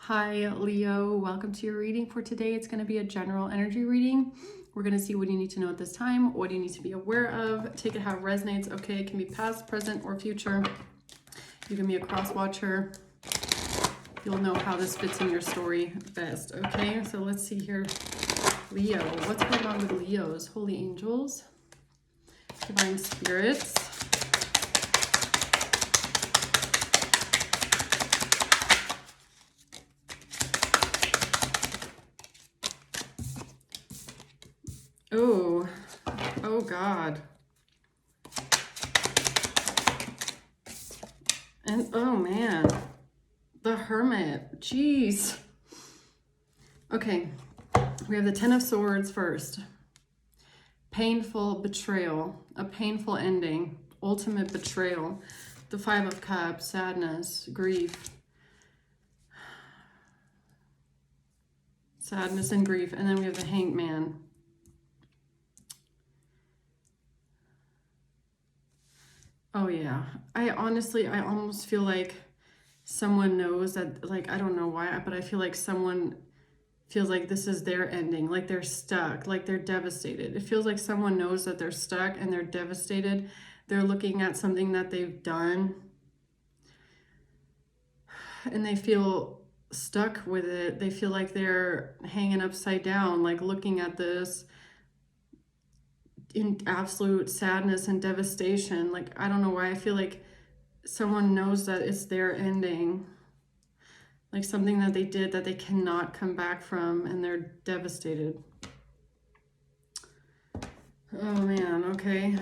Hi, Leo. Welcome to your reading for today. It's going to be a general energy reading. We're going to see what you need to know at this time, what you need to be aware of. Take it how it resonates. Okay, it can be past, present, or future. You can be a cross watcher. You'll know how this fits in your story best. Okay, so let's see here. Leo, what's going on with Leos? Holy angels, divine spirits. Oh God. And oh man, the Hermit, jeez. Okay, we have the Ten of Swords first. Painful betrayal, a painful ending, ultimate betrayal. The Five of Cups, sadness, grief. Sadness and grief. And then we have the Hanged Man. Oh yeah, I almost feel like someone knows that, like, I don't know why, but I feel like someone feels like this is their ending, like they're stuck, like they're devastated. It feels like someone knows that they're stuck and they're devastated. They're looking at something that they've done and they feel stuck with it. They feel like they're hanging upside down, like looking at this in absolute sadness and devastation. Like, I don't know why I feel like someone knows that it's their ending, like something that they did that they cannot come back from, and they're devastated. Oh man, okay.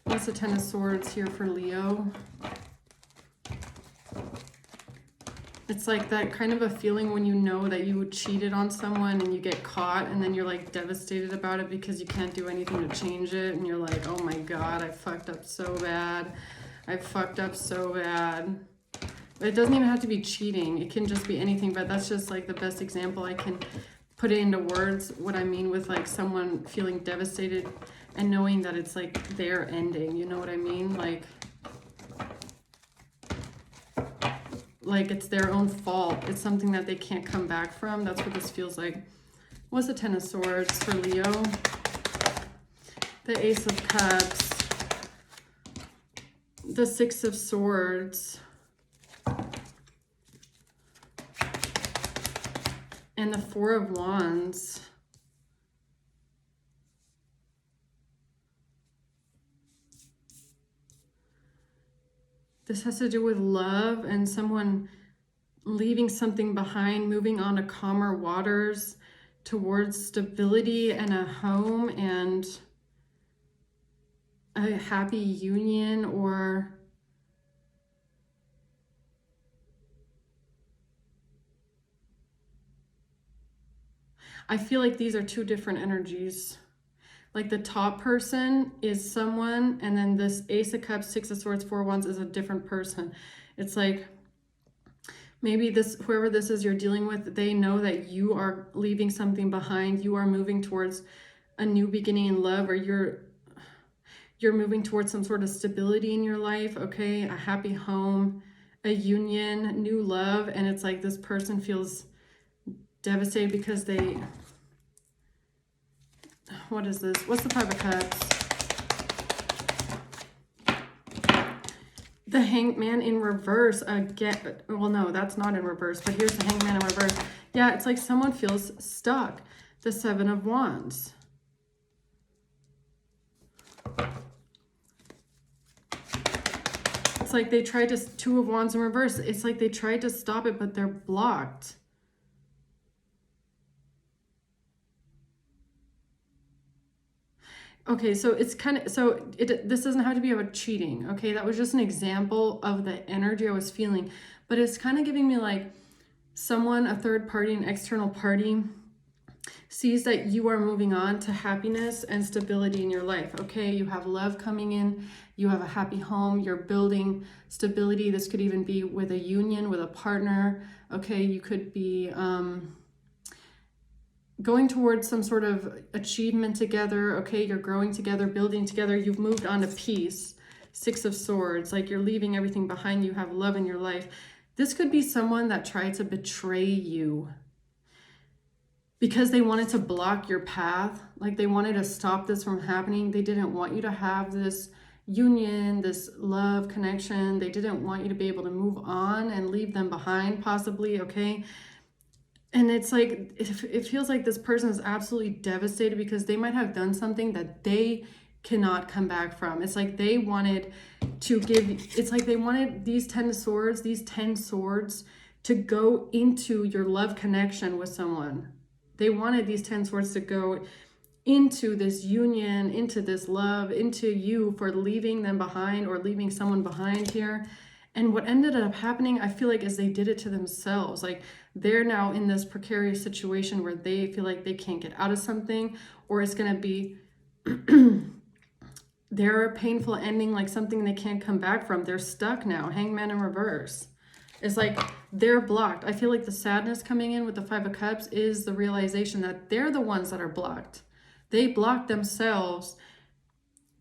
What's the Ten of Swords here for Leo? It's like that kind of a feeling when you know that you cheated on someone and you get caught, and then you're like devastated about it because you can't do anything to change it. And you're like, oh my God, I fucked up so bad. I fucked up so bad. But it doesn't even have to be cheating. It can just be anything, but that's just like the best example I can put it into words, what I mean with like someone feeling devastated and knowing that it's like their ending. You know what I mean? Like it's their own fault. It's something that they can't come back from. That's what this feels like. What's the Ten of Swords for Leo? The Ace of Cups. The Six of Swords. And the Four of Wands. This has to do with love and someone leaving something behind, moving on to calmer waters towards stability and a home and a happy union, or I feel like these are two different energies. Like the top person is someone, and then this Ace of Cups, Six of Swords, Four of Wands is a different person. It's like maybe this, whoever this is you're dealing with, they know that you are leaving something behind. You are moving towards a new beginning in love, or you're moving towards some sort of stability in your life, okay? A happy home, a union, new love, and it's like this person feels devastated because they... What is this? What's the Five of Cups? The Hanged Man in reverse again. Well, no, that's not in reverse, but here's the Hanged Man in reverse. Yeah, it's like someone feels stuck. The Seven of Wands. It's like they tried to, Two of Wands in reverse. It's like they tried to stop it, but they're blocked. Okay, so it's kind of, so this doesn't have to be about cheating, okay? That was just an example of the energy I was feeling, but it's kind of giving me like someone, a third party, an external party, sees that you are moving on to happiness and stability in your life, okay? You have love coming in, you have a happy home, you're building stability. This could even be with a union, with a partner, okay? You could be... going towards some sort of achievement together, okay? You're growing together, building together. You've moved on to peace. Six of Swords, like you're leaving everything behind you, have love in your life. This could be someone that tried to betray you because they wanted to block your path. Like they wanted to stop this from happening. They didn't want you to have this union, this love connection. They didn't want you to be able to move on and leave them behind, possibly, okay? And it's like, it feels like this person is absolutely devastated because they might have done something that they cannot come back from. It's like they wanted to give, it's like they wanted these 10 of Swords, these 10 swords to go into your love connection with someone. They wanted these 10 swords to go into this union, into this love, into you for leaving them behind or leaving someone behind here. And what ended up happening, I feel like, is they did it to themselves. Like they're now in this precarious situation where they feel like they can't get out of something, or it's going to be their painful ending, like something they can't come back from. They're stuck now. Hangman in reverse. It's like they're blocked. I feel like the sadness coming in with the Five of Cups is the realization that they're the ones that are blocked. They blocked themselves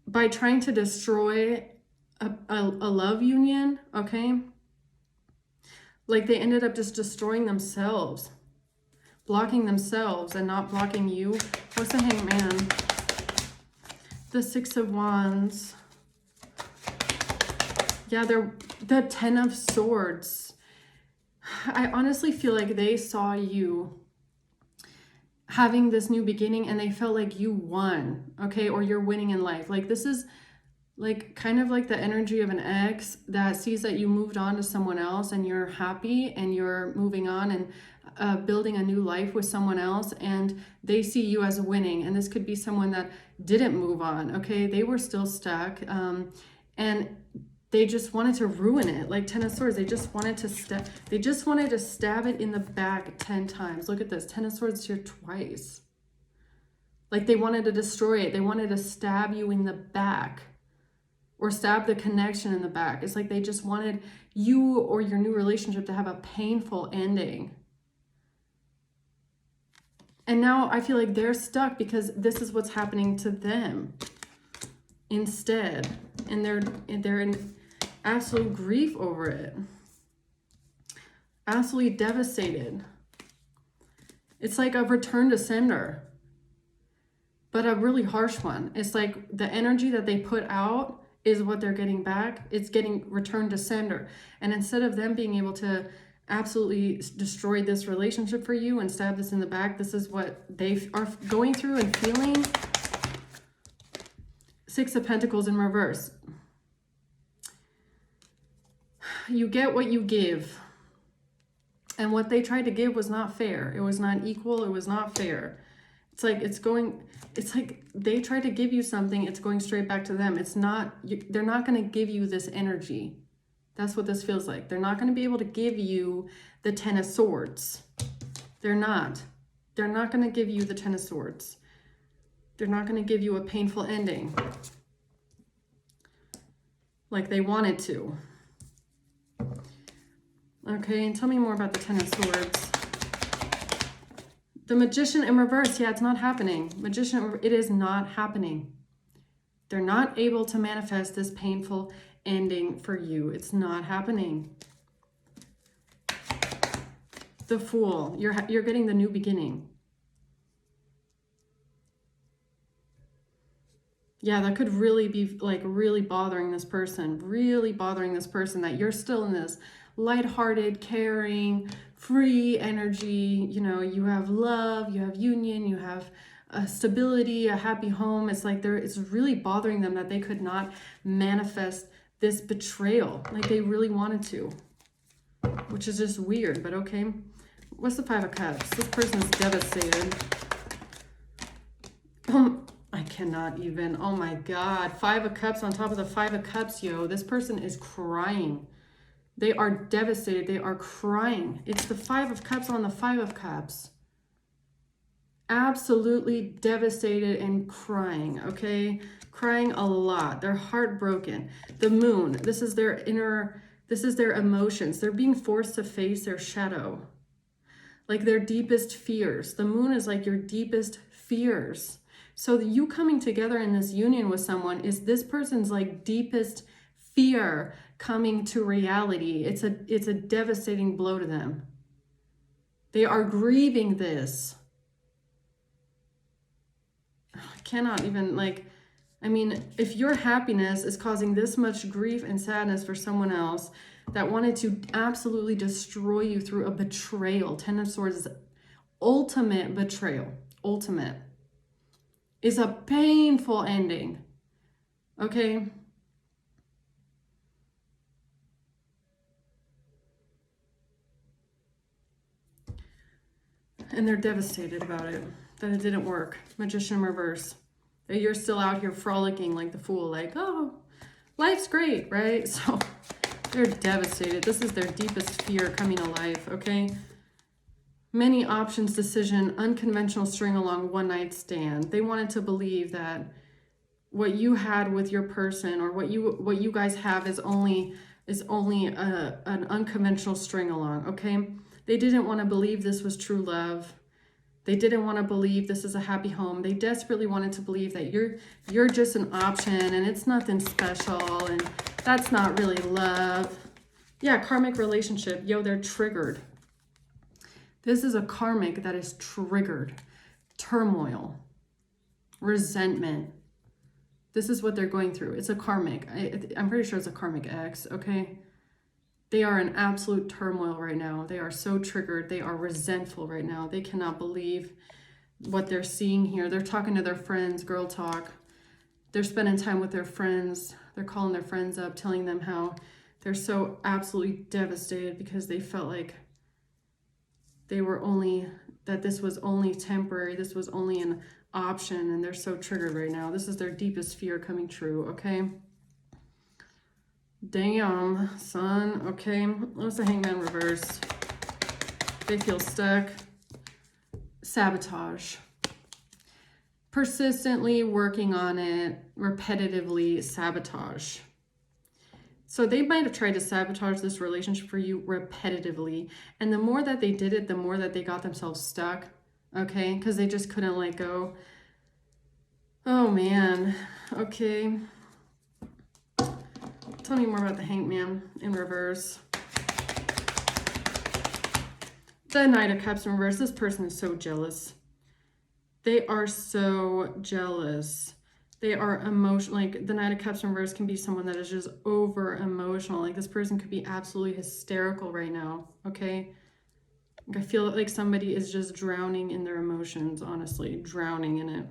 by trying to destroy a love union, okay? Like they ended up just destroying themselves, blocking themselves and not blocking you. What's the Hangman? The Six of Wands. Yeah, they're the 10 of Swords. I honestly feel like they saw you having this new beginning and they felt like you won, okay? Or you're winning in life. Like this is like kind of like the energy of an ex that sees that you moved on to someone else and you're happy and you're moving on and building a new life with someone else, and they see you as winning. And this could be someone that didn't move on, okay? They were still stuck, and they just wanted to ruin it. Like 10 of Swords, they just wanted to stab it in the back 10 times. Look at this, 10 of Swords here twice. Like they wanted to destroy it. They wanted to stab you in the back, or stab the connection in the back. It's like they just wanted you or your new relationship to have a painful ending. And now I feel like they're stuck because this is what's happening to them instead. And they're in absolute grief over it. Absolutely devastated. It's like a return to sender, but a really harsh one. It's like the energy that they put out is what they're getting back. It's getting returned to sender. And instead of them being able to absolutely destroy this relationship for you and stab this in the back, this is what they are going through and feeling. Six of Pentacles in reverse. You get what you give. And what they tried to give was not fair. It was not equal. It was not fair. It's like they tried to give you something, it's going straight back to them. It's not, they're not going to give you this energy. That's what this feels like. They're not going to be able to give you the 10 of Swords. They're not. They're not going to give you the 10 of Swords. They're not going to give you a painful ending like they wanted to. Okay, and tell me more about the 10 of Swords. The Magician in reverse, yeah, it's not happening. Magician, it is not happening. They're not able to manifest this painful ending for you. It's not happening. The Fool, you're getting the new beginning. Yeah, that could really be like really bothering this person, that you're still in this lighthearted, caring, free energy. You know, you have love, you have union, you have a stability, a happy home. It's like it's really bothering them that they could not manifest this betrayal like they really wanted to, which is just weird, but okay. What's the Five of Cups? This person's devastated. I cannot even, oh my God. Five of Cups on top of the Five of Cups, yo. This person is crying. They are devastated. They are crying. It's the Five of Cups on the Five of Cups. Absolutely devastated and crying, okay? Crying a lot. They're heartbroken. The Moon, this is their emotions. They're being forced to face their shadow. Like their deepest fears. The Moon is like your deepest fears. So you coming together in this union with someone is this person's like deepest fear coming to reality. It's a devastating blow to them. They are grieving this. I cannot even, like, I mean, if your happiness is causing this much grief and sadness for someone else that wanted to absolutely destroy you through a betrayal, Ten of Swords is ultimate betrayal. Ultimate. Is a painful ending. Okay? And they're devastated about it, that it didn't work. Magician in reverse. That you're still out here frolicking like the fool, like, oh, life's great, right? So they're devastated. This is their deepest fear coming to life, okay? Many options, decision, unconventional string along, one night stand. They wanted to believe that what you had with your person, or what you guys have, is only an unconventional string along, okay? They didn't want to believe this was true love. They didn't want to believe this is a happy home. They desperately wanted to believe that you're just an option and it's nothing special and that's not really love. Yeah, karmic relationship. Yo, they're triggered. This is a karmic that is triggered. Turmoil. Resentment. This is what they're going through. It's a karmic. I'm pretty sure it's a karmic X, okay? They are in absolute turmoil right now. They are so triggered. They are resentful right now. They cannot believe what they're seeing here. They're talking to their friends, girl talk. They're spending time with their friends. They're calling their friends up, telling them how they're so absolutely devastated because they felt like that this was only temporary. This was only an option, and they're so triggered right now. This is their deepest fear coming true, okay? Damn, son. Okay, what's the Hangman reverse? They feel stuck. Sabotage. Persistently working on it, repetitively sabotage. So they might have tried to sabotage this relationship for you repetitively. And the more that they did it, the more that they got themselves stuck. Okay, because they just couldn't let go. Oh, man. Okay. Tell me more about the Hangman in reverse. The Knight of Cups in reverse. This person is so jealous. They are so jealous. They are emotional. Like, the Knight of Cups in reverse can be someone that is just over emotional. Like, this person could be absolutely hysterical right now. Okay. Like, I feel like somebody is just drowning in their emotions, honestly, drowning in it.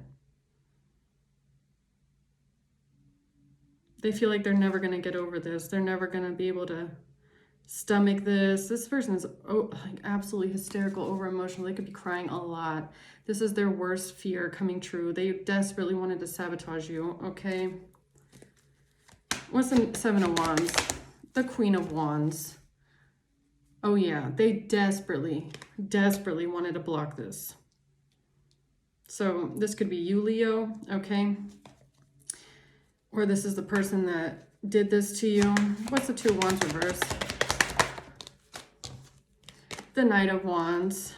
They feel like they're never going to get over this. They're never going to be able to stomach this. This person is like absolutely hysterical, over emotional. They could be crying a lot. This is their worst fear coming true. They desperately wanted to sabotage you, okay? What's the Seven of Wands? The Queen of Wands. Oh yeah, they desperately wanted to block this. So this could be you, Leo, okay? Or this is the person that did this to you. What's the Two of Wands reverse? The Knight of Wands.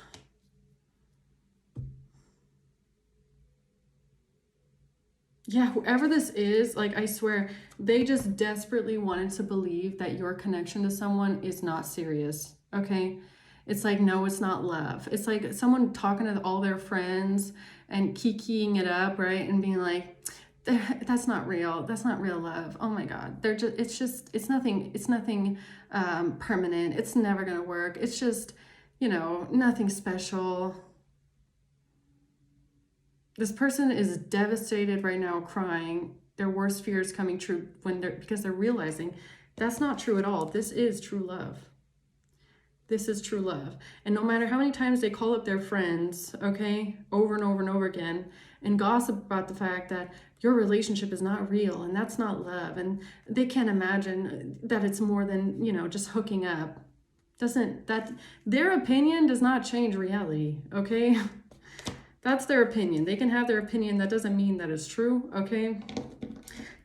Yeah, whoever this is, like, I swear, they just desperately wanted to believe that your connection to someone is not serious, okay? It's like, no, it's not love. It's like someone talking to all their friends and kikiing it up, right? And being like, that's not real. That's not real love. Oh my God. It's nothing permanent. It's never going to work. It's just, nothing special. This person is devastated right now, crying. Their worst fears coming true because they're realizing that's not true at all. This is true love. This is true love. And no matter how many times they call up their friends, okay, over and over and over again, and gossip about the fact that your relationship is not real and that's not love, and they can't imagine that it's more than, just hooking up. Their opinion does not change reality, okay? That's their opinion. They can have their opinion. That doesn't mean that it's true, okay?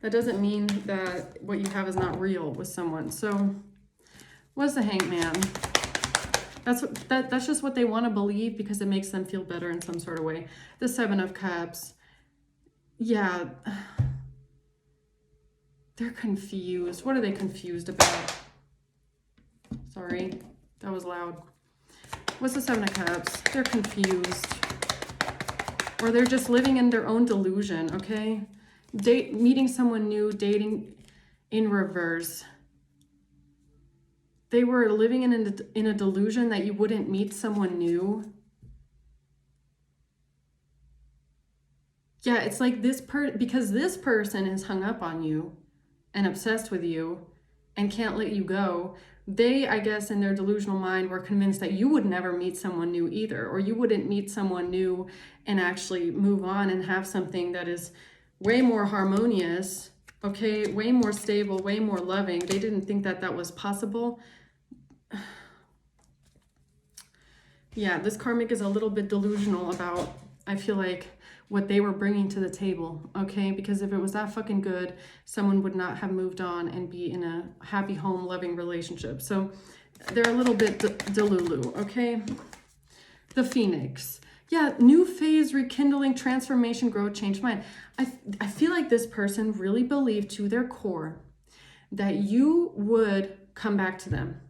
That doesn't mean that what you have is not real with someone. So what's the Hangman? That's just what they want to believe because it makes them feel better in some sort of way. The Seven of Cups. Yeah. They're confused. What are they confused about? Sorry, that was loud. What's the Seven of Cups? They're confused. Or they're just living in their own delusion, okay? Meeting someone new, dating in reverse. They were living in a delusion that you wouldn't meet someone new. Yeah, it's like because this person is hung up on you and obsessed with you and can't let you go. They, I guess, in their delusional mind were convinced that you would never meet someone new either, or you wouldn't meet someone new and actually move on and have something that is way more harmonious, okay, way more stable, way more loving. They didn't think that that was possible. Yeah, this karmic is a little bit delusional about, I feel like, what they were bringing to the table, okay? Because if it was that fucking good, someone would not have moved on and be in a happy home, loving relationship. So they're a little bit delulu, okay? The Phoenix. Yeah, new phase, rekindling, transformation, growth, change mind. I feel like this person really believed to their core that you would come back to them.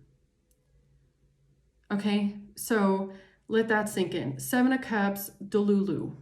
Okay, so let that sink in. Seven of Cups, delulu.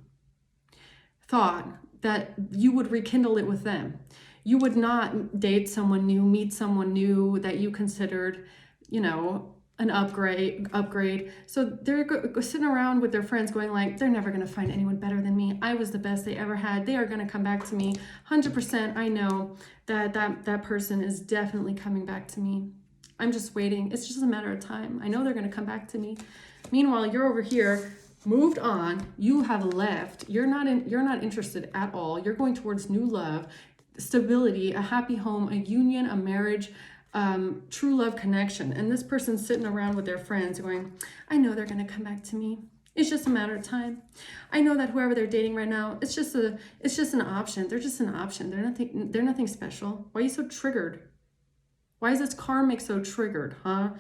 Thought that you would rekindle it with them. You would not date someone new, meet someone new that you considered, you know, an upgrade. So they're sitting around with their friends going like, they're never going to find anyone better than me. I was the best they ever had. They are going to come back to me. 100%. I know that person is definitely coming back to me. I'm just waiting. It's just a matter of time. I know they're going to come back to me. Meanwhile, you're over here, moved on. You have left. You're not interested at all. You're going towards new love, stability, a happy home, a union, a marriage, true love connection. And this person's sitting around with their friends going, I know they're going to come back to me. It's just a matter of time. I know that whoever they're dating right now, it's just an option. They're just an option. They're nothing special. Why are you so triggered? Why is this karmic so triggered, huh?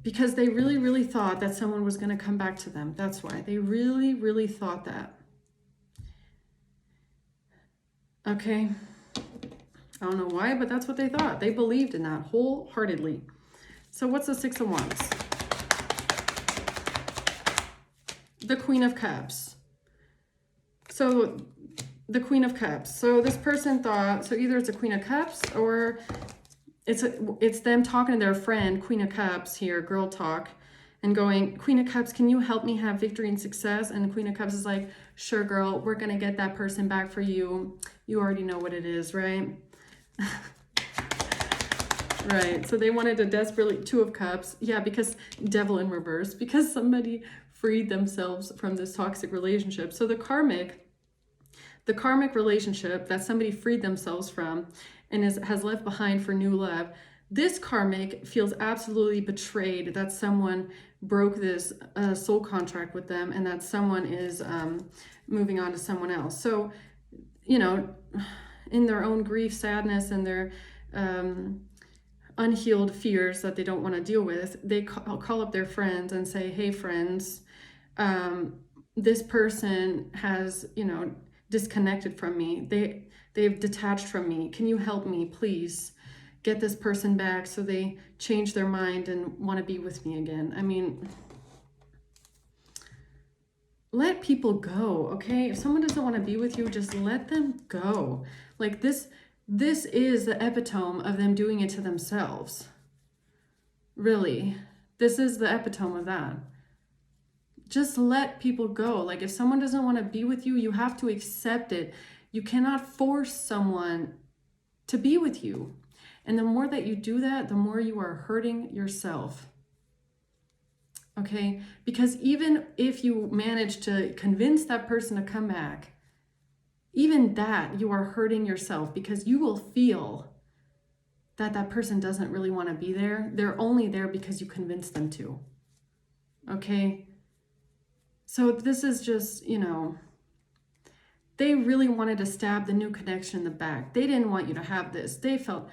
Because they really, really thought that someone was going to come back to them. That's why. They really, really thought that. Okay. I don't know why, but that's what they thought. They believed in that wholeheartedly. So what's the Six of Wands? The Queen of Cups. So the Queen of Cups. So this person thought, so either it's a Queen of Cups or it's them talking to their friend, Queen of Cups here, girl talk, and going, Queen of Cups, can you help me have victory and success? And the Queen of Cups is like, sure, girl, we're going to get that person back for you. You already know what it is, right? Right. So they wanted to desperately, Two of Cups. Yeah, because devil in reverse, because somebody freed themselves from this toxic relationship. So the karmic relationship that somebody freed themselves from and has left behind for new love, this karmic feels absolutely betrayed that someone broke this soul contract with them and that someone is moving on to someone else. So, you know, in their own grief, sadness, and their unhealed fears that they don't want to deal with, they call up their friends and say, hey, friends, this person has, you know, disconnected from me. They've detached from me. Can you help me, please? Get this person back so they change their mind and want to be with me again. I mean, let people go, okay? If someone doesn't want to be with you, just let them go. Like this is the epitome of them doing it to themselves. Really. This is the epitome of that. Just let people go. Like if someone doesn't want to be with you, you have to accept it. You cannot force someone to be with you. And the more that you do that, the more you are hurting yourself. Okay? Because even if you manage to convince that person to come back, even that you are hurting yourself because you will feel that that person doesn't really want to be there. They're only there because you convinced them to. Okay? So this is just, you know, they really wanted to stab the new connection in the back. They didn't want you to have this. They felt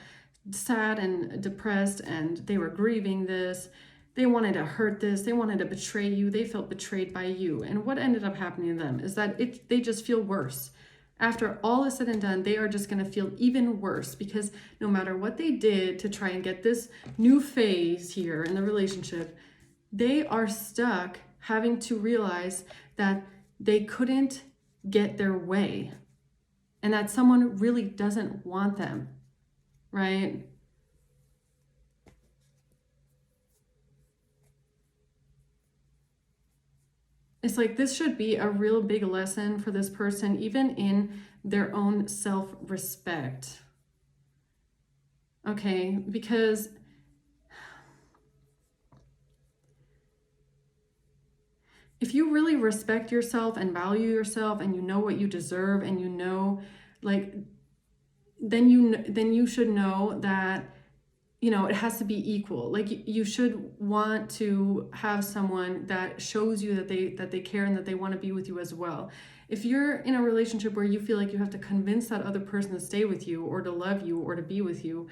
sad and depressed and they were grieving this. They wanted to hurt this. They wanted to betray you. They felt betrayed by you. And what ended up happening to them is that they just feel worse. After all is said and done, they are just going to feel even worse, because no matter what they did to try and get this new phase here in the relationship, they are stuck having to realize that they couldn't get their way and that someone really doesn't want them, right? It's like this should be a real big lesson for this person, even in their own self-respect. Okay, because if you really respect yourself and value yourself and you know what you deserve and you know, like, then you should know that, you know, it has to be equal. Like you should want to have someone that shows you that they care and that they want to be with you as well. If you're in a relationship where you feel like you have to convince that other person to stay with you or to love you or to be with you,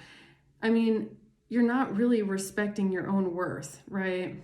I mean, you're not really respecting your own worth, right?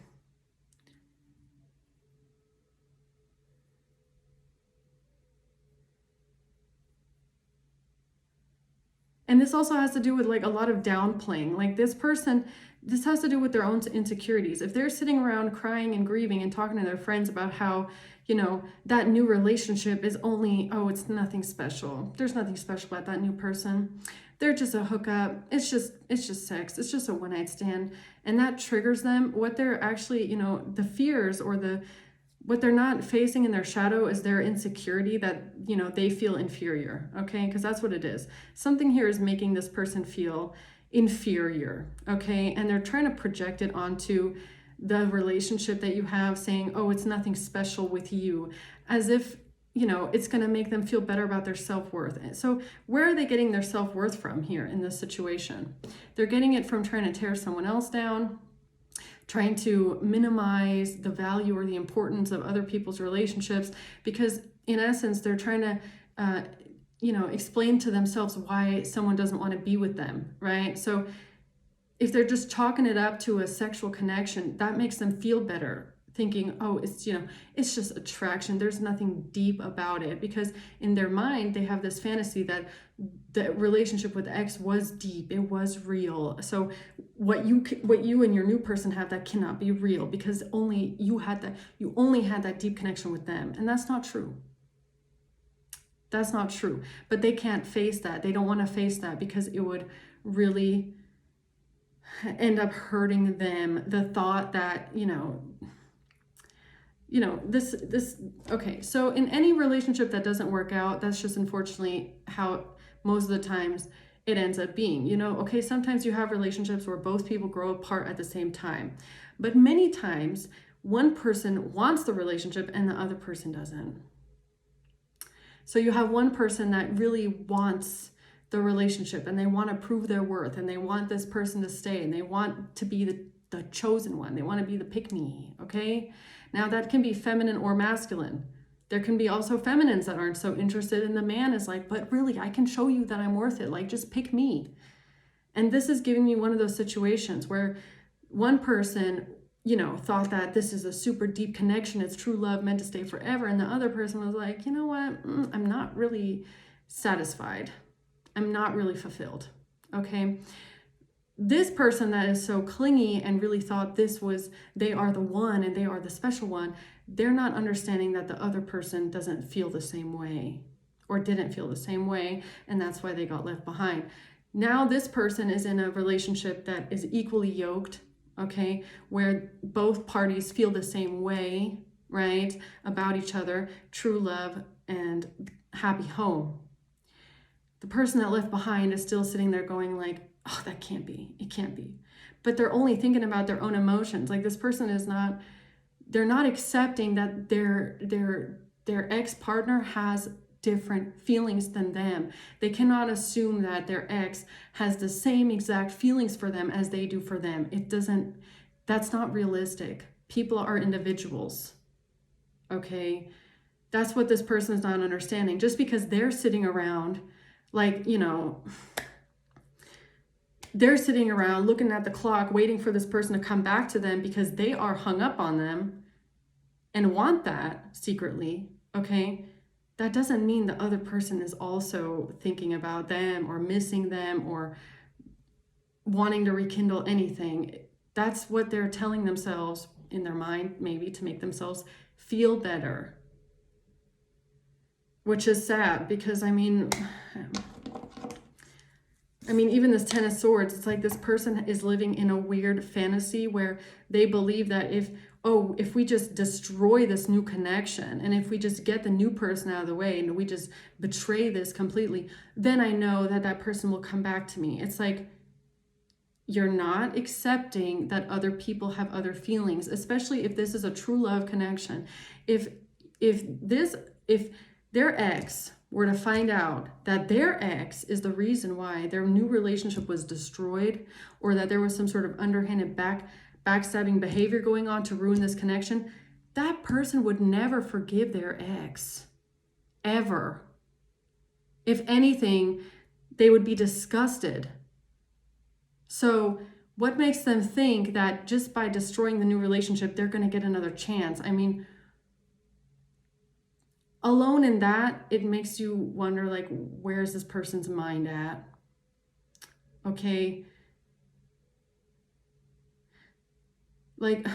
And this also has to do with like a lot of downplaying. Like this person, this has to do with their own insecurities. If they're sitting around crying and grieving and talking to their friends about how, you know, that new relationship is only, oh, it's nothing special. There's nothing special about that new person. They're just a hookup. It's just sex. It's just a one-night stand. And that triggers them. What they're actually, you know, the fears or what they're not facing in their shadow is their insecurity that, you know, they feel inferior, okay? Because that's what it is. Something here is making this person feel inferior, okay? And they're trying to project it onto the relationship that you have, saying, oh, it's nothing special with you, as if, you know, it's going to make them feel better about their self-worth. So where are they getting their self-worth from here in this situation? They're getting it from trying to tear someone else down, trying to minimize the value or the importance of other people's relationships, because in essence, they're trying to, you know, explain to themselves why someone doesn't want to be with them, right? So if they're just chalking it up to a sexual connection, that makes them feel better, thinking, oh, it's, you know, it's just attraction. There's nothing deep about it, because in their mind, they have this fantasy that the relationship with X was deep, it was real. So what you and your new person have, that cannot be real, because only you had that deep connection with them. And that's not true. That's not true. But they can't face that. They don't want to face that because it would really end up hurting them. The thought that, you know, this, okay. So in any relationship that doesn't work out, that's just unfortunately how most of the times it ends up being, you know, okay, sometimes you have relationships where both people grow apart at the same time, but many times one person wants the relationship and the other person doesn't. So you have one person that really wants the relationship and they want to prove their worth and they want this person to stay and they want to be the chosen one. They want to be the pick-me, okay? Now that can be feminine or masculine. There can be also feminines that aren't so interested, and the man is like, but really, I can show you that I'm worth it. Like, just pick me. And this is giving me one of those situations where one person, you know, thought that this is a super deep connection. It's true love meant to stay forever. And the other person was like, you know what? I'm not really satisfied. I'm not really fulfilled. Okay. This person that is so clingy and really thought they are the one and they are the special one, they're not understanding that the other person doesn't feel the same way or didn't feel the same way, and that's why they got left behind. Now this person is in a relationship that is equally yoked, okay, where both parties feel the same way, right, about each other, true love and happy home. The person that left behind is still sitting there going like, oh, that can't be, it can't be. But they're only thinking about their own emotions. Like this person is not, they're not accepting that their ex-partner has different feelings than them. They cannot assume that their ex has the same exact feelings for them as they do for them. That's not realistic. People are individuals, okay? That's what this person is not understanding. Just because they're sitting around, like, you know, they're sitting around looking at the clock, waiting for this person to come back to them because they are hung up on them and want that secretly, okay? that doesn't mean the other person is also thinking about them or missing them or wanting to rekindle anything. That's what they're telling themselves in their mind, maybe to make themselves feel better, which is sad because I mean, even this Ten of Swords, it's like this person is living in a weird fantasy where they believe that if we just destroy this new connection and if we just get the new person out of the way and we just betray this completely, then I know that that person will come back to me. It's like, you're not accepting that other people have other feelings, especially if this is a true love connection. If their ex were to find out that their ex is the reason why their new relationship was destroyed, or that there was some sort of underhanded backstabbing behavior going on to ruin this connection, that person would never forgive their ex, ever. If anything, they would be disgusted. So what makes them think that just by destroying the new relationship, they're going to get another chance? I mean, alone in that, it makes you wonder, like, where's this person's mind at? Okay. Like,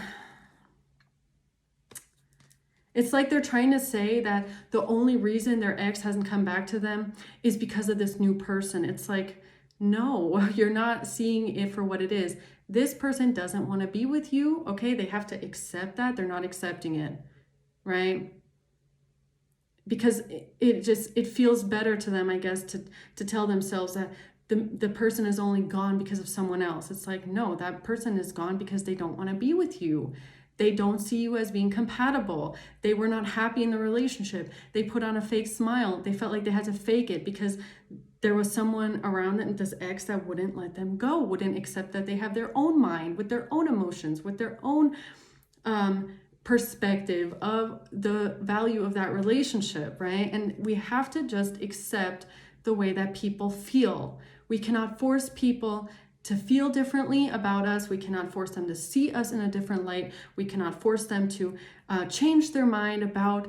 it's like they're trying to say that the only reason their ex hasn't come back to them is because of this new person. It's like, no, you're not seeing it for what it is. This person doesn't want to be with you. Okay, they have to accept that. They're not accepting it, right? Because it feels better to them, I guess, to tell themselves that the person is only gone because of someone else. It's like, no, that person is gone because they don't want to be with you. They don't see you as being compatible. They were not happy in the relationship. They put on a fake smile. They felt like they had to fake it because there was someone around them, this ex, that wouldn't let them go, wouldn't accept that they have their own mind with their own emotions, with their own perspective of the value of that relationship, right? And we have to just accept the way that people feel. We cannot force people to feel differently about us. We cannot force them to see us in a different light. We cannot force them to change their mind about,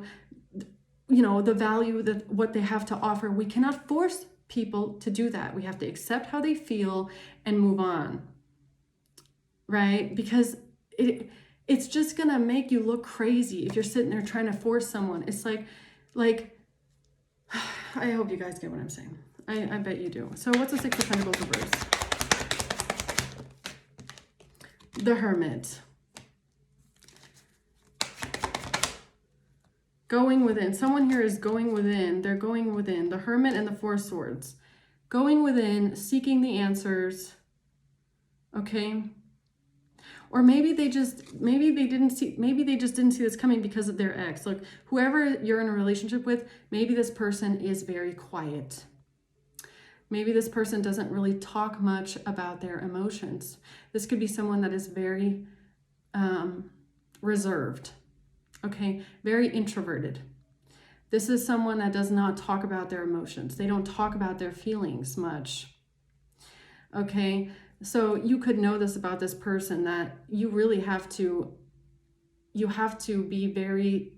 the value that what they have to offer. We cannot force people to do that. We have to accept how they feel and move on, right? Because it's just gonna make you look crazy if you're sitting there trying to force someone. It's like I hope you guys get what I'm saying. I bet you do. So what's the Six of Pentacles reverse? The Hermit. Going within. Someone here is going within. They're going within. The Hermit and the Four of Swords. Going within, seeking the answers. Okay? Or maybe they just didn't see this coming because of their ex. Look, whoever you're in a relationship with, maybe this person is very quiet. Maybe this person doesn't really talk much about their emotions. This could be someone that is very reserved. Okay, very introverted. This is someone that does not talk about their emotions. They don't talk about their feelings much. Okay, so you could know this about this person, that you really have to be very,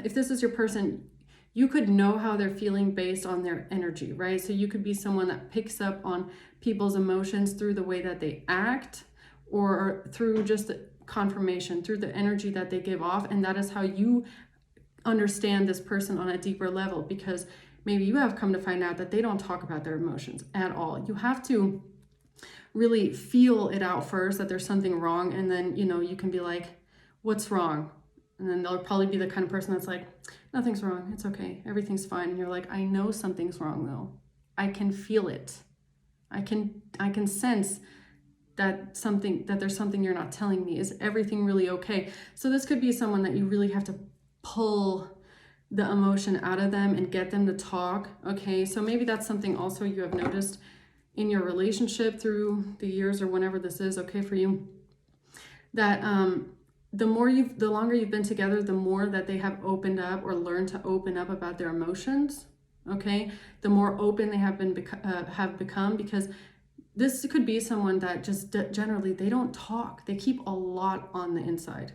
if this is your person, you could know how they're feeling based on their energy, right? So you could be someone that picks up on people's emotions through the way that they act, or through just confirmation, through the energy that they give off. And that is how you understand this person on a deeper level, because maybe you have come to find out that they don't talk about their emotions at all. You have to really feel it out first, that there's something wrong, and then you can be like, what's wrong? And then they'll probably be the kind of person that's like, nothing's wrong, it's okay, everything's fine. And you're like, I know something's wrong though. I can feel it. I can sense that there's something you're not telling me. Is everything really okay? So this could be someone that you really have to pull the emotion out of them and get them to talk. Okay, so maybe that's something also you have noticed in your relationship through the years, or whenever this is okay for you, that the longer you've been together, the more that they have opened up or learned to open up about their emotions. Okay, the more open they have become, because this could be someone that just generally, they don't talk. They keep a lot on the inside.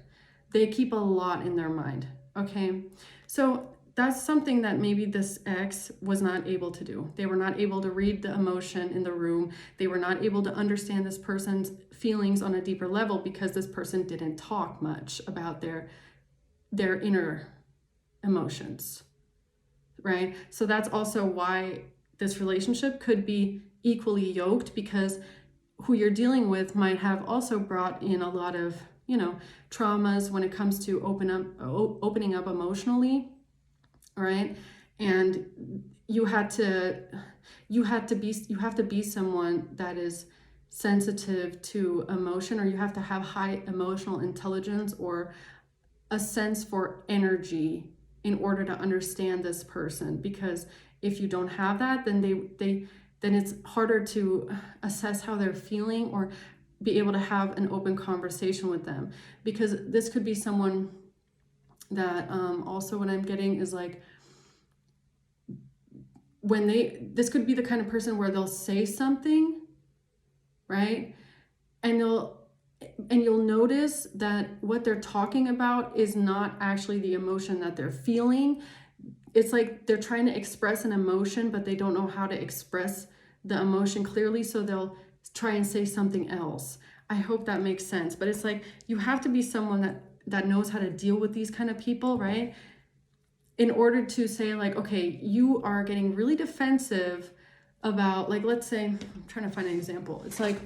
They keep a lot in their mind. Okay, so that's something that maybe this ex was not able to do. They were not able to read the emotion in the room. They were not able to understand this person's feelings on a deeper level because this person didn't talk much about their inner emotions, right? So that's also why this relationship could be equally yoked, because who you're dealing with might have also brought in a lot of, traumas when it comes to opening up emotionally, right? And you have to be someone that is sensitive to emotion, or you have to have high emotional intelligence or a sense for energy in order to understand this person. Because if you don't have that, then then it's harder to assess how they're feeling or be able to have an open conversation with them. Because this could be someone that also what I'm getting is like, this could be the kind of person where they'll say something, right? And you'll notice that what they're talking about is not actually the emotion that they're feeling. It's like they're trying to express an emotion, but they don't know how to express the emotion clearly, so they'll try and say something else. I hope that makes sense. But it's like, you have to be someone that knows how to deal with these kind of people, right? In order to say like, okay, you are getting really defensive about, like, let's say, I'm trying to find an example. It's like,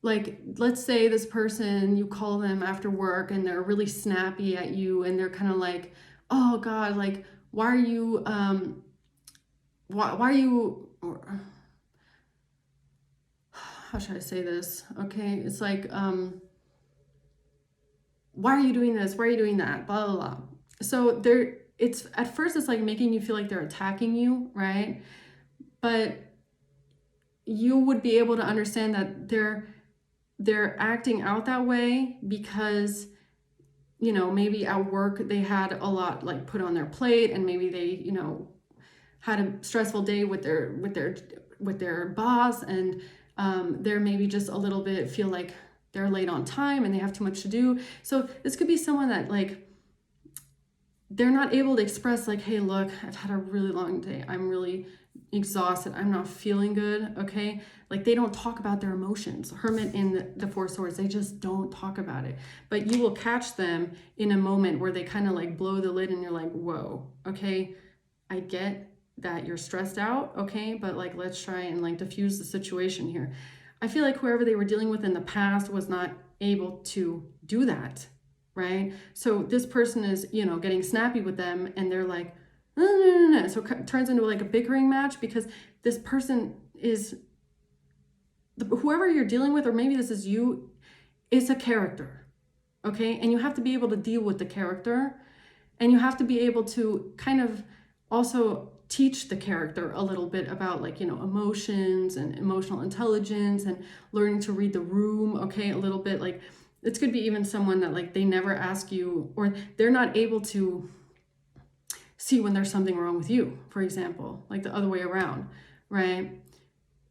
like, let's say this person, you call them after work and they're really snappy at you, and they're kind of like, oh God, like, why are you, why are you, how should I say this? Okay, it's like, why are you doing this? Why are you doing that? Blah, blah, blah. So it's at first it's like making you feel like they're attacking you, right? But you would be able to understand that they're acting out that way because, maybe at work they had a lot like put on their plate, and maybe they, had a stressful day with their boss, and they're maybe just a little bit feel like they're late on time and they have too much to do. So this could be someone that like, they're not able to express like, hey, look, I've had a really long day. I'm really exhausted. I'm not feeling good. Okay. Like, they don't talk about their emotions. Hermit in the Four Swords, they just don't talk about it. But you will catch them in a moment where they kind of like blow the lid, and you're like, whoa, okay, I get that you're stressed out. Okay. But like, let's try and like diffuse the situation here. I feel like whoever they were dealing with in the past was not able to do that, right? So this person is, getting snappy with them, and they're like, no, no, no, no. So it turns into like a bickering match, because this person is, whoever you're dealing with, or maybe this is you, is a character, okay? And you have to be able to deal with the character, and you have to be able to kind of also teach the character a little bit about like, emotions and emotional intelligence and learning to read the room, okay? A little bit, like, this could be even someone that like they never ask you, or they're not able to see when there's something wrong with you, for example, like the other way around, right?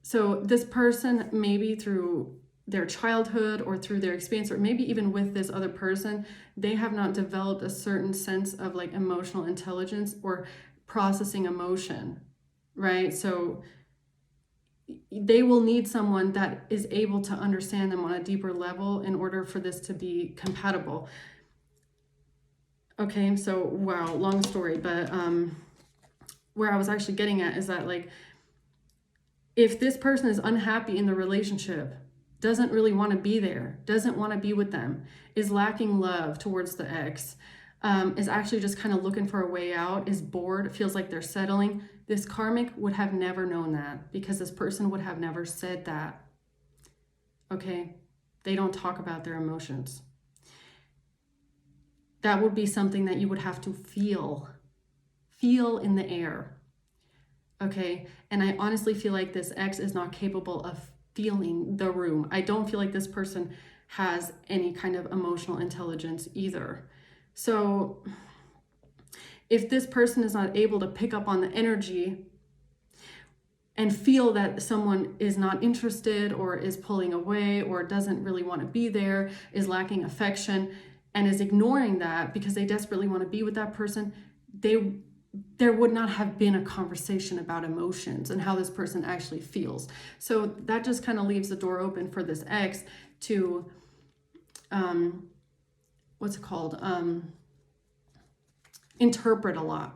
So this person, maybe through their childhood or through their experience, or maybe even with this other person, they have not developed a certain sense of like emotional intelligence or processing emotion, right? So they will need someone that is able to understand them on a deeper level in order for this to be compatible. Okay, so wow, long story, but where I was actually getting at is that like, if this person is unhappy in the relationship, doesn't really want to be there, doesn't want to be with them, is lacking love towards the ex, is actually just kind of looking for a way out, is bored, feels like they're settling, this karmic would have never known that, because this person would have never said that. Okay? They don't talk about their emotions. That would be something that you would have to feel in the air. Okay? And I honestly feel like this ex is not capable of feeling the room. I don't feel like this person has any kind of emotional intelligence either. So if this person is not able to pick up on the energy and feel that someone is not interested or is pulling away or doesn't really want to be there, is lacking affection, and is ignoring that because they desperately want to be with that person, there would not have been a conversation about emotions and how this person actually feels. So that just kind of leaves the door open for this ex to interpret a lot,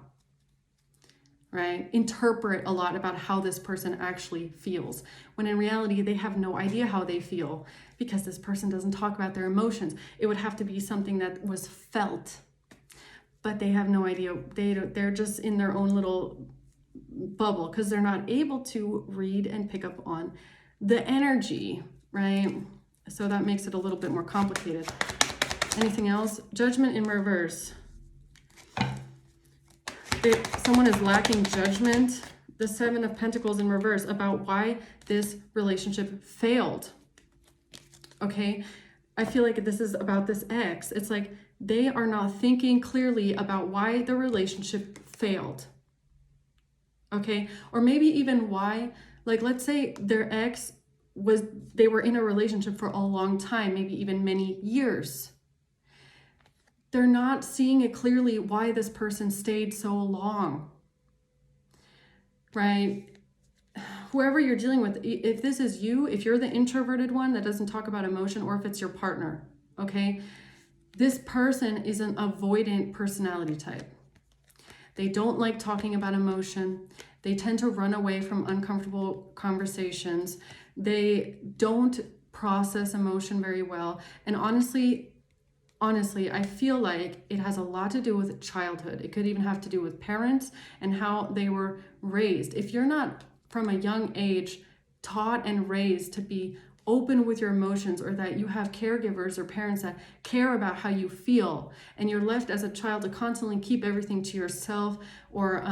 right? Interpret a lot about how this person actually feels, when in reality they have no idea how they feel, because this person doesn't talk about their emotions. It would have to be something that was felt, but they have no idea. They're just in their own little bubble because they're not able to read and pick up on the energy, right? So that makes it a little bit more complicated. Anything else? Judgment in reverse. Someone is lacking judgment. The Seven of Pentacles in reverse about why this relationship failed. Okay, I feel like this is about this ex. It's like they are not thinking clearly about why the relationship failed. Okay, or maybe even why, like let's say their ex they were in a relationship for a long time, maybe even many years. They're not seeing it clearly why this person stayed so long, right? Whoever you're dealing with, if this is you, if you're the introverted one that doesn't talk about emotion, or if it's your partner, okay? This person is an avoidant personality type. They don't like talking about emotion. They tend to run away from uncomfortable conversations. They don't process emotion very well. And honestly, I feel like it has a lot to do with childhood. It could even have to do with parents and how they were raised. If you're not from a young age taught and raised to be open with your emotions, or that you have caregivers or parents that care about how you feel, and you're left as a child to constantly keep everything to yourself, or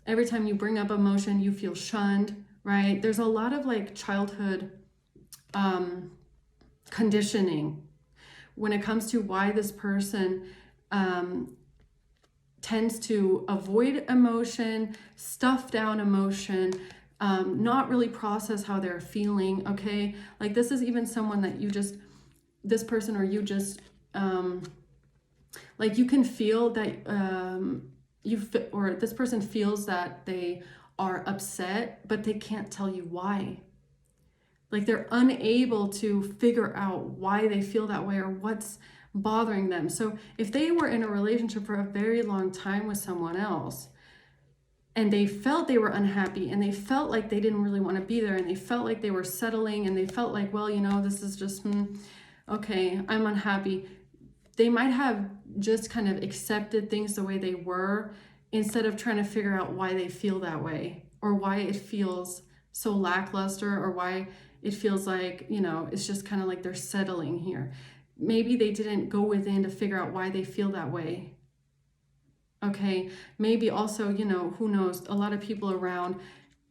every time you bring up emotion, you feel shunned, right? There's a lot of like childhood conditioning when it comes to why this person tends to avoid emotion, stuff down emotion, not really process how they're feeling, okay? Like this is even someone that this person or you just, like you can feel that or this person feels that they are upset, but they can't tell you why. Like they're unable to figure out why they feel that way or what's bothering them. So if they were in a relationship for a very long time with someone else, and they felt they were unhappy, and they felt like they didn't really want to be there, and they felt like they were settling, and they felt like, well, this is just, okay, I'm unhappy. They might have just kind of accepted things the way they were, instead of trying to figure out why they feel that way, or why it feels so lackluster, or why it feels like, it's just kind of like they're settling here. Maybe they didn't go within to figure out why they feel that way. Okay, maybe also, who knows, a lot of people around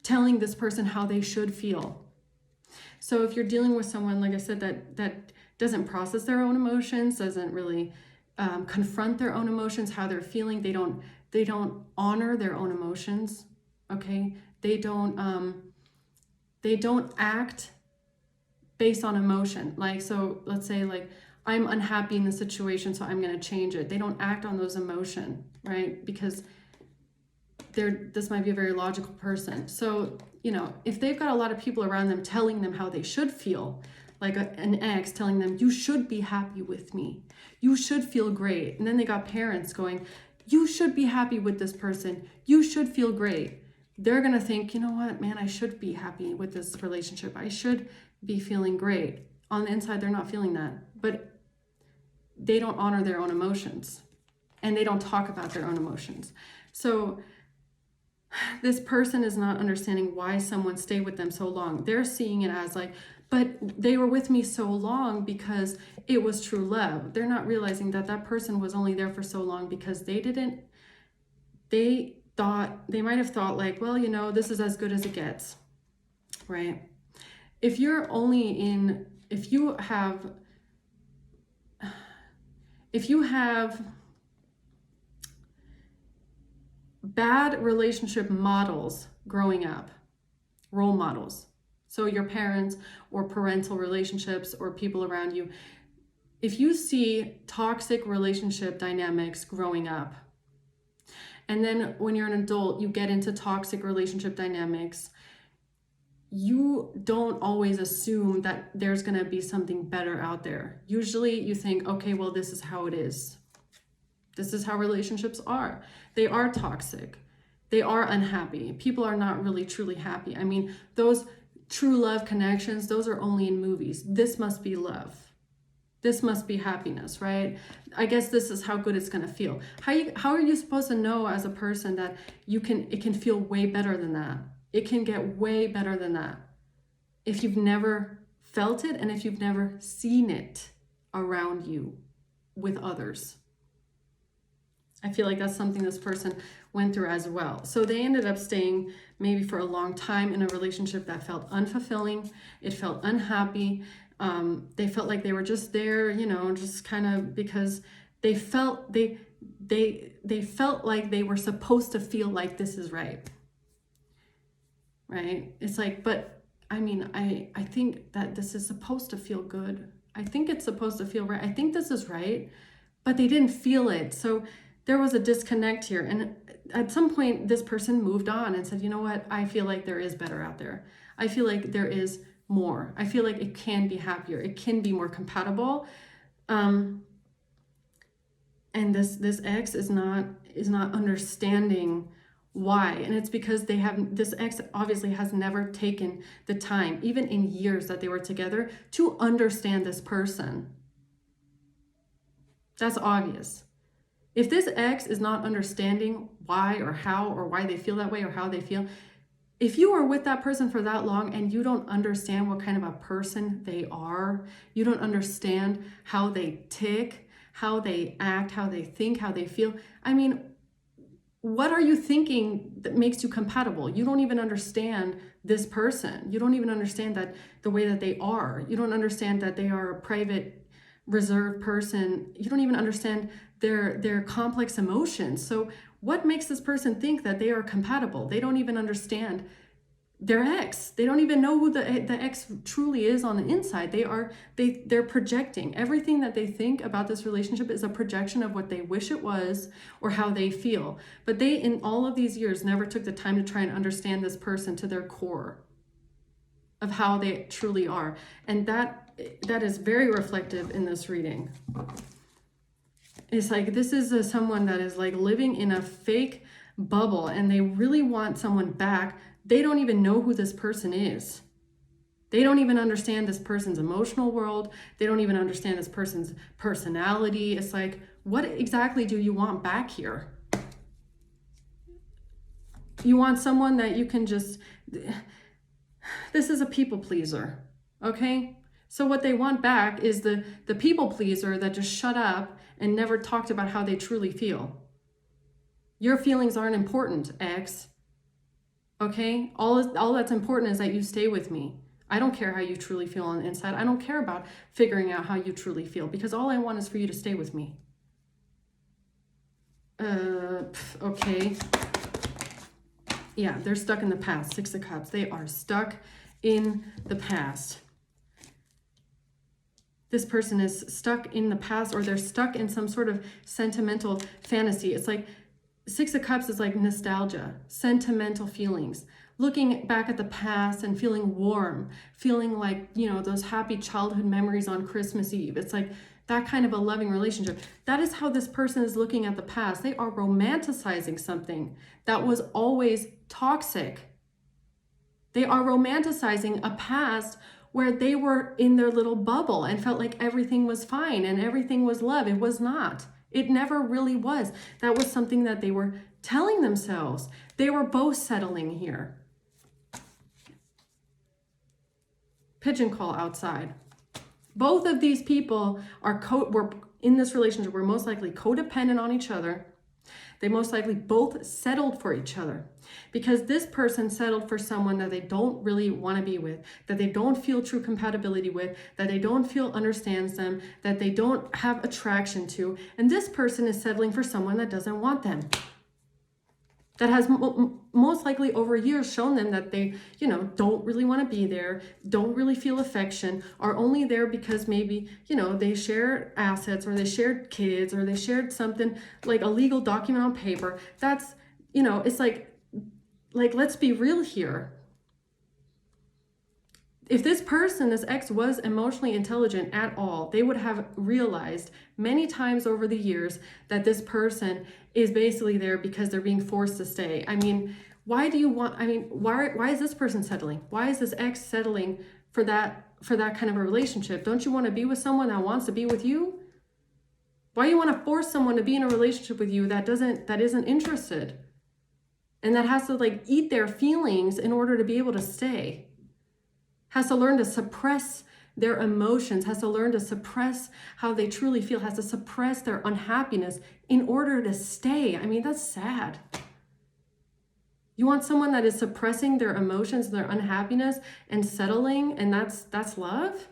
telling this person how they should feel. So if you're dealing with someone, like I said, that doesn't process their own emotions, doesn't really confront their own emotions, how they're feeling, they don't honor their own emotions, okay? They don't act based on emotion. Like, so let's say like, I'm unhappy in the situation, so I'm going to change it. They don't act on those emotions, right? Because this might be a very logical person. So, if they've got a lot of people around them telling them how they should feel, like an ex telling them, you should be happy with me, you should feel great. And then they got parents going, you should be happy with this person, you should feel great. They're going to think, you know what, man, I should be happy with this relationship. I should be feeling great. On the inside, they're not feeling that. But they don't honor their own emotions, and they don't talk about their own emotions. So this person is not understanding why someone stayed with them so long. They're seeing it as like, but they were with me so long because it was true love. They're not realizing that person was only there for so long because they might have thought like, well, this is as good as it gets, right? If you have bad relationship models growing up, role models, so your parents or parental relationships or people around you, if you see toxic relationship dynamics growing up, and then when you're an adult, you get into toxic relationship dynamics, you don't always assume that there's going to be something better out there. Usually you think, okay, well, this is how it is. This is how relationships are. They are toxic. They are unhappy. People are not really truly happy. I mean, those true love connections, those are only in movies. This must be love. This must be happiness, right? I guess this is how good it's going to feel. How are you supposed to know as a person that it can feel way better than that? It can get way better than that if you've never felt it and if you've never seen it around you with others. I feel like that's something this person went through as well. So they ended up staying maybe for a long time in a relationship that felt unfulfilling. It felt unhappy. They felt like they were just there, just kind of because they felt they felt like they were supposed to feel like this is right. Right? It's like, but I mean, I think that this is supposed to feel good. I think it's supposed to feel right. I think this is right, but they didn't feel it. So there was a disconnect here. And at some point, this person moved on and said, you know what? I feel like there is better out there. I feel like there is more. I feel like it can be happier. It can be more compatible. And this ex is not understanding why. And it's because this ex obviously has never taken the time, even in years that they were together, to understand this person. That's obvious. If this ex is not understanding why or how or why they feel that way or how they feel, if you are with that person for that long and you don't understand what kind of a person they are, you don't understand how they tick, how they act, how they think, how they feel, I mean, what are you thinking that makes you compatible? You don't even understand this person. You don't even understand that the way that they are. You don't understand that they are a private, reserved person. You don't even understand their complex emotions. So what makes this person think that they are compatible? They don't even understand their ex. They don't even know who the ex truly is on the inside. They're projecting. Everything that they think about this relationship is a projection of what they wish it was or how they feel. But they, in all of these years, never took the time to try and understand this person to their core of how they truly are. And that is very reflective in this reading. It's like this is someone that is like living in a fake bubble and they really want someone back. They don't even know who this person is. They don't even understand this person's emotional world. They don't even understand this person's personality. It's like, what exactly do you want back here? You want someone that you can just, this is a people pleaser, okay? So what they want back is the people pleaser that just shut up and never talked about how they truly feel. Your feelings aren't important, ex. Okay? All that's important is that you stay with me. I don't care how you truly feel on the inside. I don't care about figuring out how you truly feel because all I want is for you to stay with me. Okay. Yeah, they're stuck in the past. Six of Cups. They are stuck in the past. This person is stuck in the past or they're stuck in some sort of sentimental fantasy. It's like Six of Cups is like nostalgia, sentimental feelings, looking back at the past and feeling warm, feeling like, those happy childhood memories on Christmas Eve. It's like that kind of a loving relationship. That is how this person is looking at the past. They are romanticizing something that was always toxic. They are romanticizing a past where they were in their little bubble and felt like everything was fine and everything was love. It was not. It never really was. That was something that they were telling themselves. They were both settling here. Pigeon call outside. Both of these people were in this relationship, were most likely codependent on each other. They most likely both settled for each other because this person settled for someone that they don't really want to be with, that they don't feel true compatibility with, that they don't feel understands them, that they don't have attraction to. And this person is settling for someone that doesn't want them. that has most likely over years shown them that they, don't really want to be there, don't really feel affection, are only there because maybe, they share assets or they shared kids or they shared something like a legal document on paper. That's, it's like, let's be real here. If this person, this ex, was emotionally intelligent at all, they would have realized many times over the years that this person is basically there because they're being forced to stay. I mean, why is this person settling? Why is this ex settling for that kind of a relationship? Don't you want to be with someone that wants to be with you? Why do you want to force someone to be in a relationship with you that isn't interested? And that has to eat their feelings in order to be able to stay? Has to learn to suppress their emotions, has to learn to suppress how they truly feel, has to suppress their unhappiness in order to stay. I mean, that's sad. You want someone that is suppressing their emotions and their unhappiness and settling, and that's love?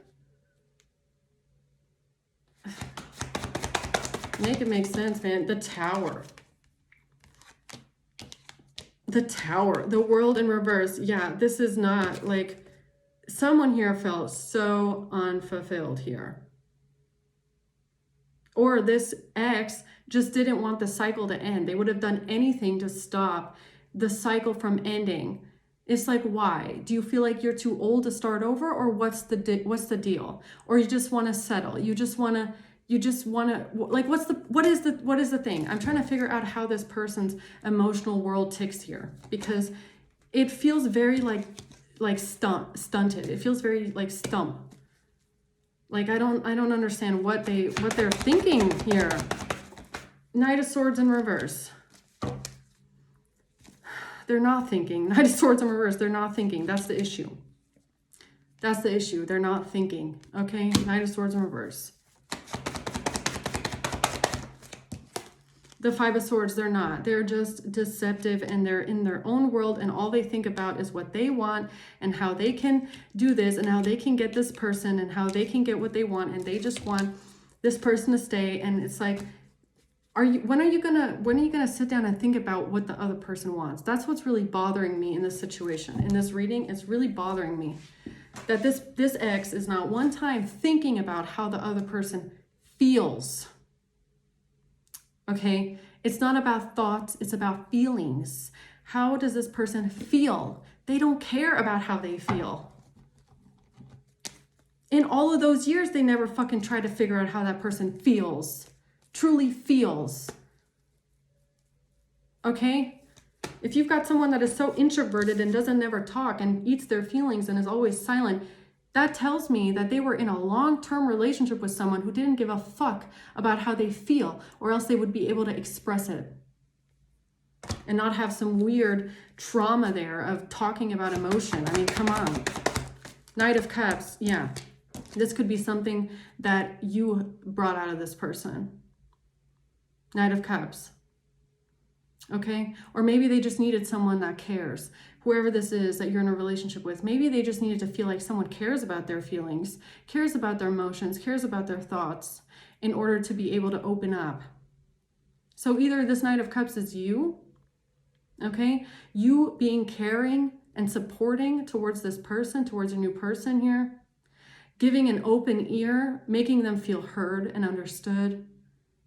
Make it make sense, man. The Tower. The Tower. The world in reverse. Yeah, this is not someone here felt so unfulfilled here. Or this ex just didn't want the cycle to end. They would have done anything to stop the cycle from ending. It's like, why? Do you feel like you're too old to start over, or what's the deal? Or you just want to settle? You just want to what is the thing? I'm trying to figure out how this person's emotional world ticks here, because it feels very stunted. It feels very stump. I don't understand what they're thinking here. Knight of Swords in reverse. They're not thinking. Knight of Swords in reverse. They're not thinking. That's the issue. That's the issue. They're not thinking. Okay? Knight of Swords in reverse. The Five of Swords, they're not. They're just deceptive, and they're in their own world, and all they think about is what they want and how they can do this and how they can get this person and how they can get what they want, and they just want this person to stay. And it's like, when are you gonna sit down and think about what the other person wants? That's what's really bothering me in this situation. In this reading, it's really bothering me that this ex is not one time thinking about how the other person feels. Okay, it's not about thoughts, it's about feelings. How does this person feel? They don't care about how they feel. In all of those years, they never fucking tried to figure out how that person feels, truly feels. Okay? If you've got someone that is so introverted and doesn't never talk and eats their feelings and is always silent, that tells me that they were in a long-term relationship with someone who didn't give a fuck about how they feel, or else they would be able to express it and not have some weird trauma there of talking about emotion. I mean, come on. Knight of Cups, yeah. This could be something that you brought out of this person. Knight of Cups. Okay? Or maybe they just needed someone that cares. Whoever this is that you're in a relationship with, maybe they just needed to feel like someone cares about their feelings, cares about their emotions, cares about their thoughts in order to be able to open up. So either this Knight of Cups is you, okay? You being caring and supporting towards this person, towards a new person here, giving an open ear, making them feel heard and understood.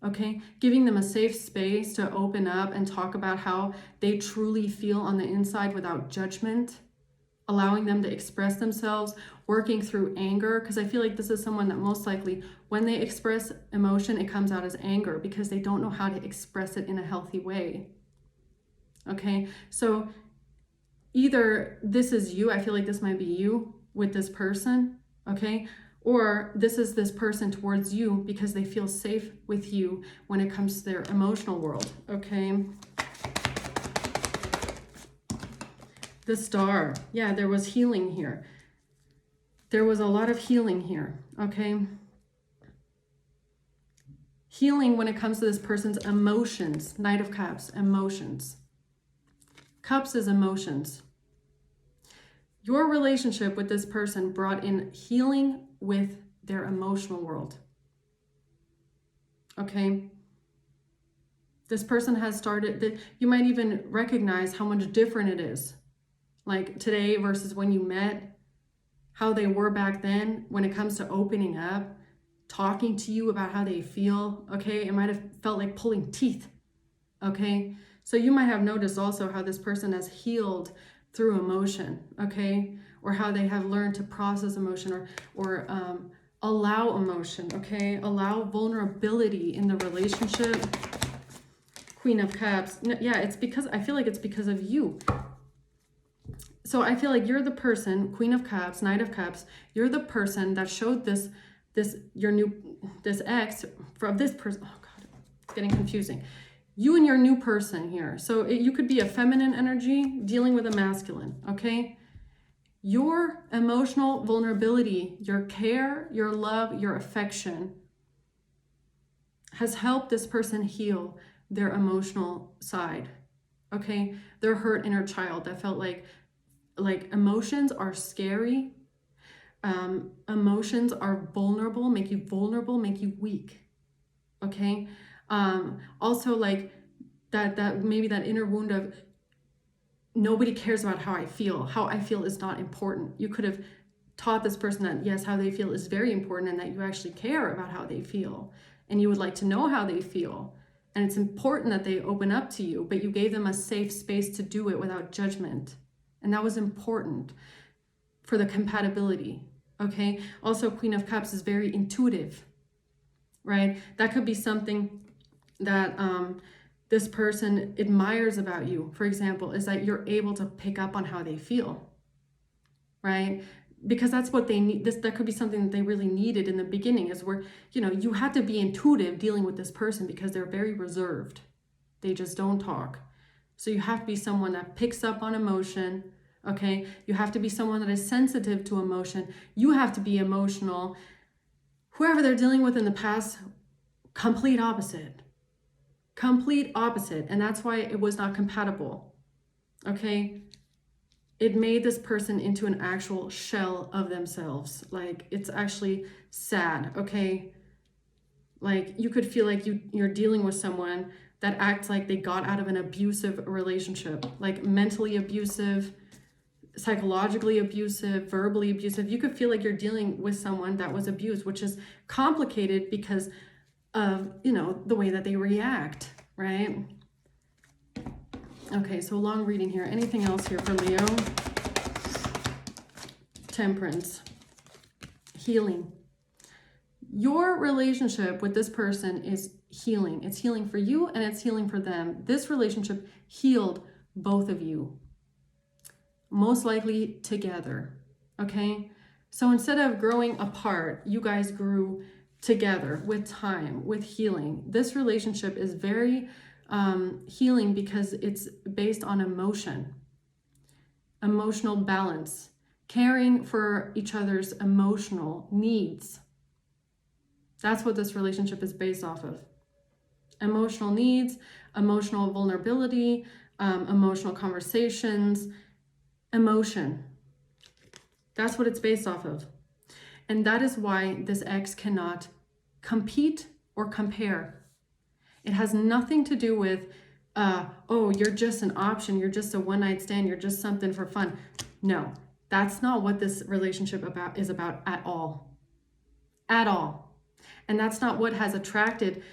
Okay, giving them a safe space to open up and talk about how they truly feel on the inside without judgment, allowing them to express themselves, working through anger, because I feel like this is someone that most likely, when they express emotion, it comes out as anger because they don't know how to express it in a healthy way. Okay, so either this is you, I feel like this might be you with this person, okay? Or this is this person towards you because they feel safe with you when it comes to their emotional world, okay? The Star. Yeah, there was healing here. There was a lot of healing here, okay? Healing when it comes to this person's emotions. Knight of Cups, emotions. Cups is emotions. Your relationship with this person brought in healing with their emotional world. Okay? This person has started, you might even recognize how much different it is. Like today versus when you met, how they were back then when it comes to opening up, talking to you about how they feel, okay? It might have felt like pulling teeth, okay? So you might have noticed also how this person has healed through emotion, okay? Or how they have learned to process emotion or allow emotion, okay? Allow vulnerability in the relationship. Queen of Cups. No, yeah, it's because, I feel like it's because of you. So I feel like you're the person, Queen of Cups, Knight of Cups, you're the person that showed this ex from this person. Oh God, it's getting confusing. You and your new person here. So you could be a feminine energy dealing with a masculine, okay? Your emotional vulnerability, your care, your love, your affection has helped this person heal their emotional side, okay? Their hurt inner child that felt like emotions are scary. Emotions are vulnerable, make you weak, okay? Also like that maybe that inner wound of nobody cares about how I feel is not important. You could have taught this person that yes, how they feel is very important and that you actually care about how they feel and you would like to know how they feel. And it's important that they open up to you, but you gave them a safe space to do it without judgment. And that was important for the compatibility, okay? Also, Queen of Cups is very intuitive, right? That could be something that this person admires about you, for example, is that you're able to pick up on how they feel, right? Because that's what they need. That could be something that they really needed in the beginning, is where, you had to be intuitive dealing with this person because they're very reserved. They just don't talk. So you have to be someone that picks up on emotion, okay? You have to be someone that is sensitive to emotion. You have to be emotional. Whoever they're dealing with in the past, complete opposite. Complete opposite. And that's why it was not compatible, okay? It made this person into an actual shell of themselves. Like, it's actually sad, okay? Like, you could feel like you're dealing with someone that acts like they got out of an abusive relationship, like mentally abusive, psychologically abusive, verbally abusive. You could feel like you're dealing with someone that was abused, which is complicated because of, the way that they react, right? Okay, so long reading here. Anything else here for Leo? Temperance. Healing. Your relationship with this person is healing. It's healing for you and it's healing for them. This relationship healed both of you. Most likely together, okay? So instead of growing apart, you guys grew together with time, with healing. This relationship is very healing because it's based on emotion, emotional balance, caring for each other's emotional needs. That's what this relationship is based off of. Emotional needs, emotional vulnerability, emotional conversations, emotion. That's what it's based off of. And that is why this ex cannot compete or compare. It has nothing to do with, oh, you're just an option, you're just a one-night stand, you're just something for fun. No, that's not what this relationship is about at all. At all. And that's not what has attracted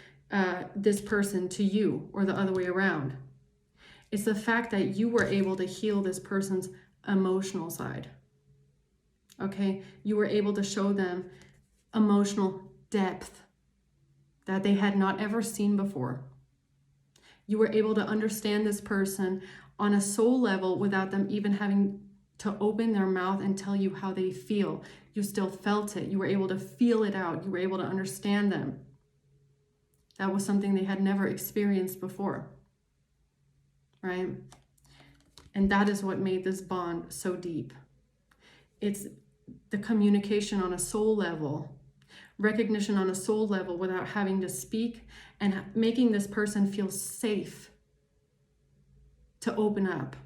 this person to you or the other way around. It's the fact that you were able to heal this person's emotional side. Okay? You were able to show them emotional depth that they had not ever seen before. You were able to understand this person on a soul level without them even having to open their mouth and tell you how they feel. You still felt it. You were able to feel it out. You were able to understand them. That was something they had never experienced before, right? And that is what made this bond so deep. It's the communication on a soul level, recognition on a soul level without having to speak, and making this person feel safe to open up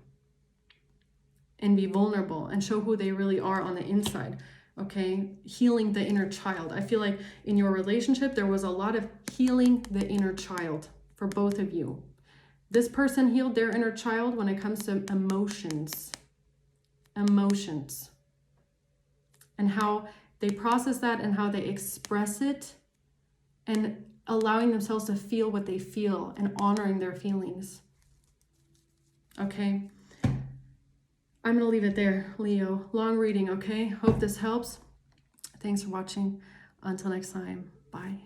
and be vulnerable and show who they really are on the inside, okay? Healing the inner child. I feel like in your relationship, there was a lot of healing the inner child for both of you. This person healed their inner child when it comes to emotions. Emotions. And how they process that and how they express it, and allowing themselves to feel what they feel and honoring their feelings. Okay. I'm going to leave it there, Leo. Long reading, okay? Hope this helps. Thanks for watching. Until next time. Bye.